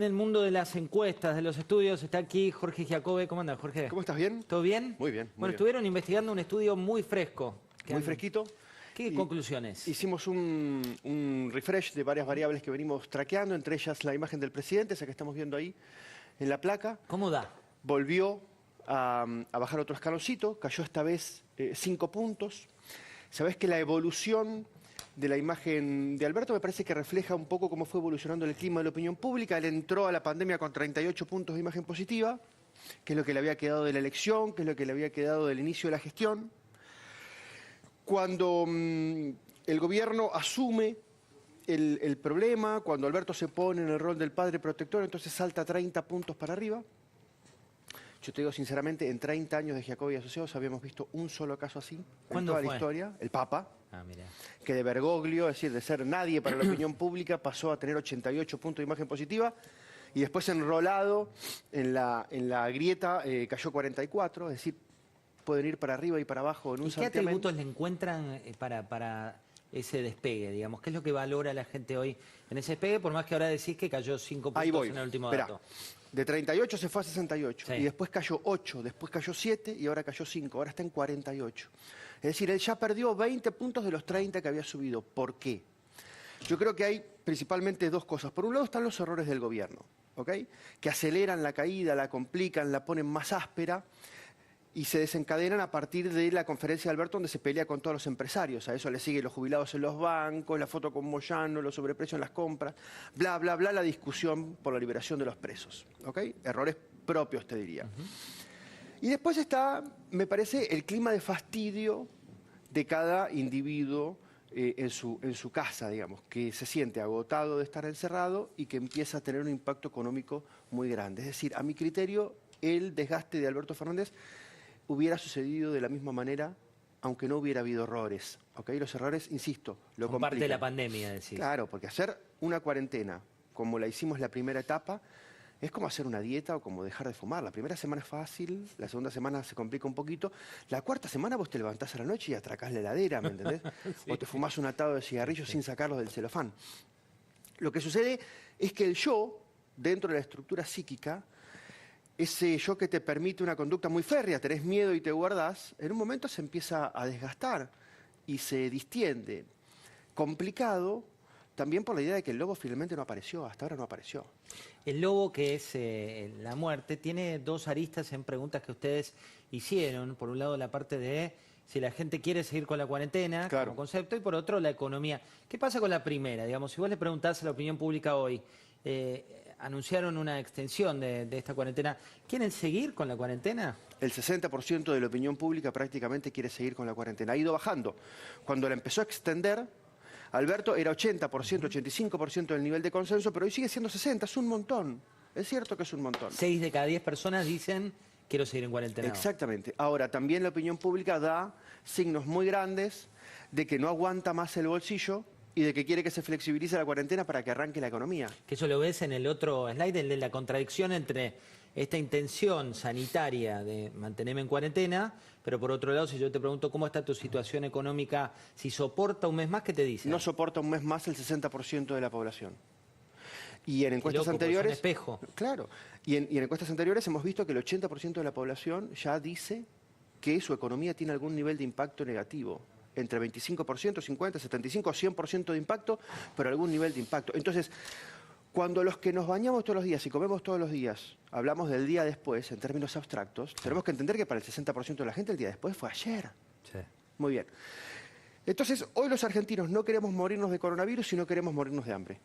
En el mundo de las encuestas, de los estudios, está aquí Jorge Giacobbe. ¿Cómo andas, Jorge? ¿Cómo estás? ¿Bien? ¿Todo bien? Muy bien. Bueno, estuvieron investigando un estudio muy fresco. Muy fresquito. ¿Qué conclusiones? Hicimos un refresh de varias variables que venimos traqueando, entre ellas la imagen del presidente, esa que estamos viendo ahí en la placa. ¿Cómo da? Volvió a bajar otro escaloncito, cayó esta vez 5 puntos. Sabés que la evolución de la imagen de Alberto me parece que refleja un poco cómo fue evolucionando el clima de la opinión pública. Él entró a la pandemia con 38 puntos de imagen positiva, que es lo que le había quedado de la elección, que es lo que le había quedado del inicio de la gestión. Cuando el gobierno asume el problema, cuando Alberto se pone en el rol del padre protector, entonces salta 30 puntos para arriba. Yo te digo sinceramente, en 30 años de Giacobbe y Asociados habíamos visto un solo caso así en toda la historia. El Papa, que de Bergoglio, es decir, de ser nadie para la opinión pública, pasó a tener 88 puntos de imagen positiva y después enrolado en la grieta cayó 44, es decir, pueden ir para arriba y para abajo en un santiamén. ¿Qué atributos le encuentran para ese despegue, digamos? ¿Qué es lo que valora la gente hoy en ese despegue? Por más que ahora decís que cayó 5 puntos en el último dato. De 38 se fue a 68, sí. Y después cayó 8, después cayó 7 y ahora cayó 5, ahora está en 48. Es decir, él ya perdió 20 puntos de los 30 que había subido. ¿Por qué? Yo creo que hay principalmente dos cosas. Por un lado están los errores del gobierno, ¿ok? Que aceleran la caída, la complican, la ponen más áspera y se desencadenan a partir de la conferencia de Alberto donde se pelea con todos los empresarios. A eso le siguen los jubilados en los bancos, la foto con Moyano, los sobreprecios en las compras, bla, bla, bla, la discusión por la liberación de los presos. ¿Ok? Errores propios, te diría. Y después está, me parece, el clima de fastidio de cada individuo en su casa, digamos, que se siente agotado de estar encerrado y que empieza a tener un impacto económico muy grande. Es decir, a mi criterio, el desgaste de Alberto Fernández hubiera sucedido de la misma manera, aunque no hubiera habido errores. ¿Okay? Los errores, insisto, lo complican. Parte de la pandemia, decís. Claro, porque hacer una cuarentena, como la hicimos la primera etapa, es como hacer una dieta o como dejar de fumar. La primera semana es fácil, la segunda semana se complica un poquito. La cuarta semana vos te levantás a la noche y atracás la heladera, ¿me entendés? Sí. O te fumás un atado de cigarrillos sin sacarlos del celofán. Lo que sucede es que el yo, dentro de la estructura psíquica, ese yo que te permite una conducta muy férrea, tenés miedo y te guardás, en un momento se empieza a desgastar y se distiende. Complicado también por la idea de que el lobo finalmente no apareció, hasta ahora no apareció. El lobo, que es la muerte, tiene dos aristas en preguntas que ustedes hicieron. Por un lado, la parte de si la gente quiere seguir con la cuarentena, claro, como concepto, y por otro, la economía. ¿Qué pasa con la primera? Digamos, si vos le preguntás a la opinión pública hoy, anunciaron una extensión de esta cuarentena, ¿quieren seguir con la cuarentena? El 60% de la opinión pública prácticamente quiere seguir con la cuarentena. Ha ido bajando. Cuando la empezó a extender, Alberto era 80%, 85% del nivel de consenso, pero hoy sigue siendo 60%, es un montón. Es cierto que es un montón. 6 de cada 10 personas dicen, quiero seguir en cuarentena. Exactamente. Ahora, también la opinión pública da signos muy grandes de que no aguanta más el bolsillo y de que quiere que se flexibilice la cuarentena para que arranque la economía. Que eso lo ves en el otro slide, el de la contradicción entre esta intención sanitaria de mantenerme en cuarentena, pero por otro lado, si yo te pregunto cómo está tu situación económica, si soporta un mes más, ¿qué te dice? No soporta un mes más el 60% de la población. Y en encuestas loco, anteriores... Es un espejo. Claro. Y en encuestas anteriores hemos visto que el 80% de la población ya dice que su economía tiene algún nivel de impacto negativo. Entre 25%, 50%, 75% o 100% de impacto, pero algún nivel de impacto. Entonces, cuando los que nos bañamos todos los días y comemos todos los días, hablamos del día después, en términos abstractos, tenemos que entender que para el 60% de la gente el día después fue ayer. Sí. Muy bien. Entonces, hoy los argentinos no queremos morirnos de coronavirus, sino queremos morirnos de hambre.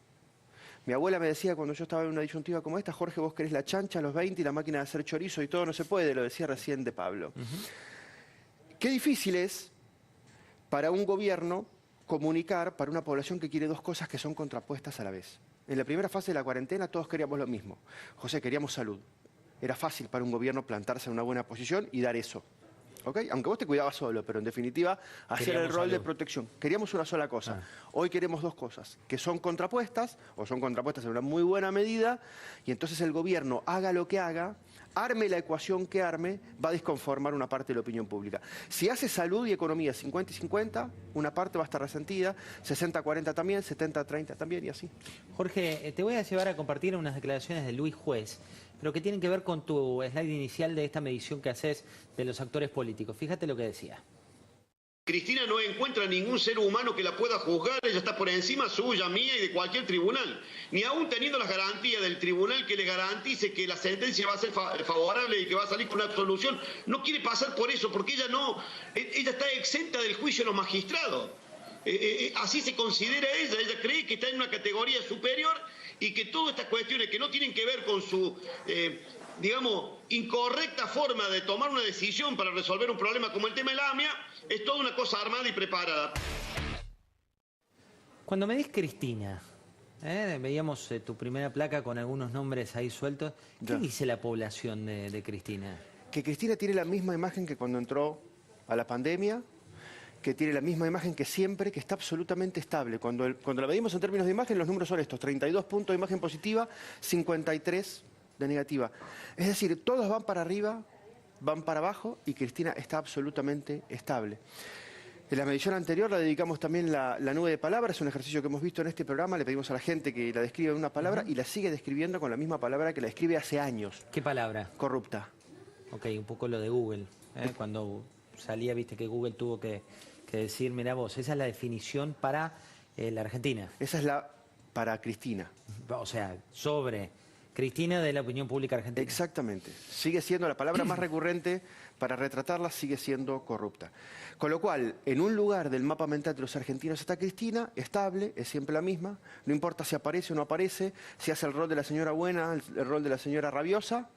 Mi abuela me decía cuando yo estaba en una disyuntiva como esta, Jorge, vos querés la chancha a los 20 y la máquina de hacer chorizo y todo no se puede, lo decía recién de Pablo. Qué difícil es para un gobierno comunicar para una población que quiere dos cosas que son contrapuestas a la vez. En la primera fase de la cuarentena todos queríamos lo mismo. José, queríamos salud. Era fácil para un gobierno plantarse en una buena posición y dar eso. ¿ok? Aunque vos te cuidabas solo, pero en definitiva hacer el rol de protección. Queríamos una sola cosa. Hoy queremos dos cosas, que son contrapuestas, o son contrapuestas en una muy buena medida, y entonces el gobierno, haga lo que haga, arme la ecuación que arme, va a disconformar una parte de la opinión pública. Si hace salud y economía 50 y 50, una parte va a estar resentida, 60-40 también, 70-30 también, y así. Jorge, te voy a llevar a compartir unas declaraciones de Luis Juez, pero que tienen que ver con tu slide inicial de esta medición que haces de los actores políticos. Fíjate lo que decía. Cristina no encuentra ningún ser humano que la pueda juzgar, ella está por encima suya, mía y de cualquier tribunal. Ni aún teniendo las garantías del tribunal que le garantice que la sentencia va a ser favorable y que va a salir con una absolución, no quiere pasar por eso, porque ella está exenta del juicio de los magistrados. Así se considera ella cree que está en una categoría superior y que todas estas cuestiones que no tienen que ver con su, digamos, incorrecta forma de tomar una decisión para resolver un problema como el tema de la AMIA, es toda una cosa armada y preparada. Cuando me dis Cristina, veíamos tu primera placa con algunos nombres ahí sueltos, ¿qué dice la población de Cristina? Que Cristina tiene la misma imagen que cuando entró a la pandemia, que tiene la misma imagen que siempre, que está absolutamente estable. Cuando la medimos en términos de imagen, los números son estos: 32 puntos de imagen positiva, 53 de negativa. Es decir, todos van para arriba, van para abajo, y Cristina está absolutamente estable. En la medición anterior la dedicamos también la nube de palabras, es un ejercicio que hemos visto en este programa, le pedimos a la gente que la describa en una palabra y la sigue describiendo con la misma palabra que la escribe hace años. ¿Qué palabra? Corrupta. Ok, un poco lo de Google, cuando salía, viste que Google tuvo que decir, mirá vos, esa es la definición para la Argentina. Esa es para Cristina. O sea, sobre Cristina de la opinión pública argentina. Exactamente. Sigue siendo la palabra más recurrente para retratarla, sigue siendo corrupta. Con lo cual, en un lugar del mapa mental de los argentinos está Cristina, estable, es siempre la misma, no importa si aparece o no aparece, si hace el rol de la señora buena, el rol de la señora rabiosa,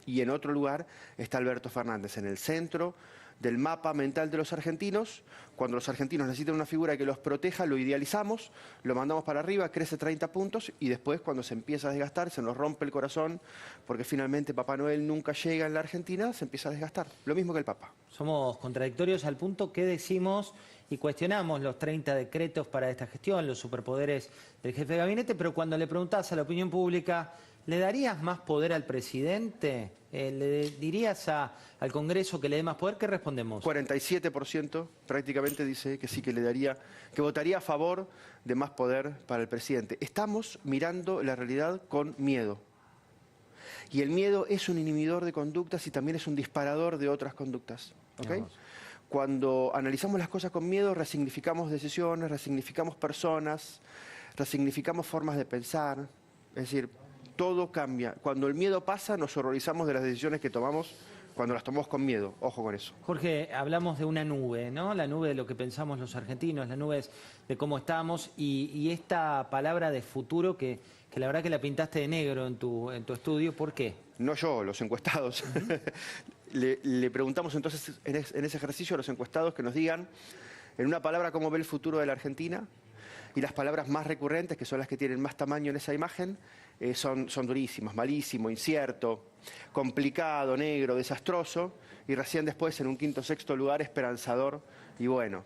y en otro lugar está Alberto Fernández, en el centro del mapa mental de los argentinos. Cuando los argentinos necesitan una figura que los proteja, lo idealizamos, lo mandamos para arriba, crece 30 puntos y después, cuando se empieza a desgastar, se nos rompe el corazón porque finalmente Papá Noel nunca llega en la Argentina, se empieza a desgastar. Lo mismo que el Papa. Somos contradictorios al punto que decimos y cuestionamos los 30 decretos para esta gestión, los superpoderes del jefe de gabinete, pero cuando le preguntás a la opinión pública, ¿le darías más poder al presidente? ¿Le dirías al Congreso que le dé más poder? ¿Qué respondemos? 47% prácticamente dice que sí, que le daría, que votaría a favor de más poder para el presidente. Estamos mirando la realidad con miedo. Y el miedo es un inhibidor de conductas y también es un disparador de otras conductas. ¿Okay? Cuando analizamos las cosas con miedo, resignificamos decisiones, resignificamos personas, resignificamos formas de pensar. Es decir, todo cambia. Cuando el miedo pasa, nos horrorizamos de las decisiones que tomamos cuando las tomamos con miedo. Ojo con eso. Jorge, hablamos de una nube, ¿no? La nube de lo que pensamos los argentinos, la nube de cómo estamos y esta palabra de futuro que la verdad que la pintaste de negro en tu estudio. ¿Por qué? No yo, los encuestados. Le preguntamos entonces en ese ejercicio a los encuestados que nos digan en una palabra cómo ve el futuro de la Argentina. Y las palabras más recurrentes, que son las que tienen más tamaño en esa imagen, son durísimas: malísimo, incierto, complicado, negro, desastroso, y recién después, en un quinto o sexto lugar, esperanzador y bueno.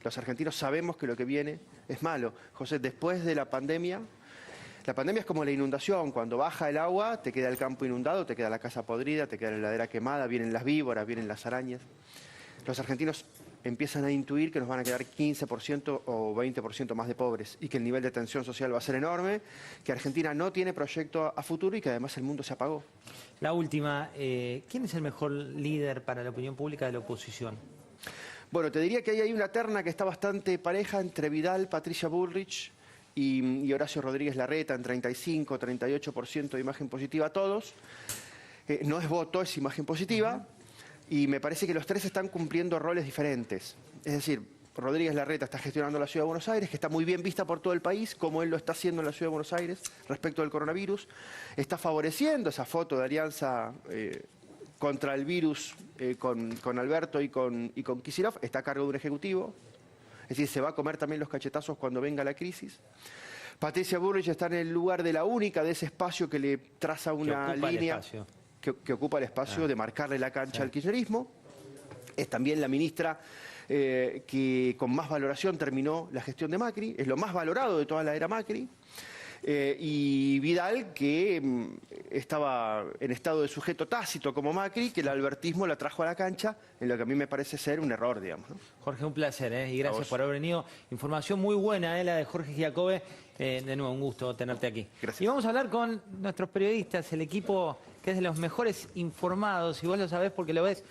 Los argentinos sabemos que lo que viene es malo. José, después de la pandemia es como la inundación: cuando baja el agua, te queda el campo inundado, te queda la casa podrida, te queda la heladera quemada, vienen las víboras, vienen las arañas. Los argentinos empiezan a intuir que nos van a quedar 15% o 20% más de pobres y que el nivel de tensión social va a ser enorme, que Argentina no tiene proyecto a futuro y que además el mundo se apagó. La última, ¿quién es el mejor líder para la opinión pública de la oposición? Bueno, te diría que ahí hay una terna que está bastante pareja entre Vidal, Patricia Bullrich y Horacio Rodríguez Larreta, en 35, 38% de imagen positiva a todos. No es voto, es imagen positiva. Y me parece que los tres están cumpliendo roles diferentes. Es decir, Rodríguez Larreta está gestionando la Ciudad de Buenos Aires, que está muy bien vista por todo el país, como él lo está haciendo en la Ciudad de Buenos Aires respecto del coronavirus. Está favoreciendo esa foto de alianza contra el virus con Alberto y con Kicillof. Está a cargo de un ejecutivo. Es decir, se va a comer también los cachetazos cuando venga la crisis. Patricia Bullrich está en el lugar de la única de ese espacio que le traza una línea que ocupa el espacio de marcarle la cancha al kirchnerismo. Es también la ministra que con más valoración terminó la gestión de Macri, es lo más valorado de toda la era Macri. Y Vidal, que estaba en estado de sujeto tácito como Macri, que el albertismo la trajo a la cancha, en lo que a mí me parece ser un error, digamos, ¿no? Jorge, un placer, y gracias por haber venido. Información muy buena, la de Jorge Giacobbe. De nuevo, un gusto tenerte aquí. Gracias. Y vamos a hablar con nuestros periodistas, el equipo que es de los mejores informados, y vos lo sabés porque lo ves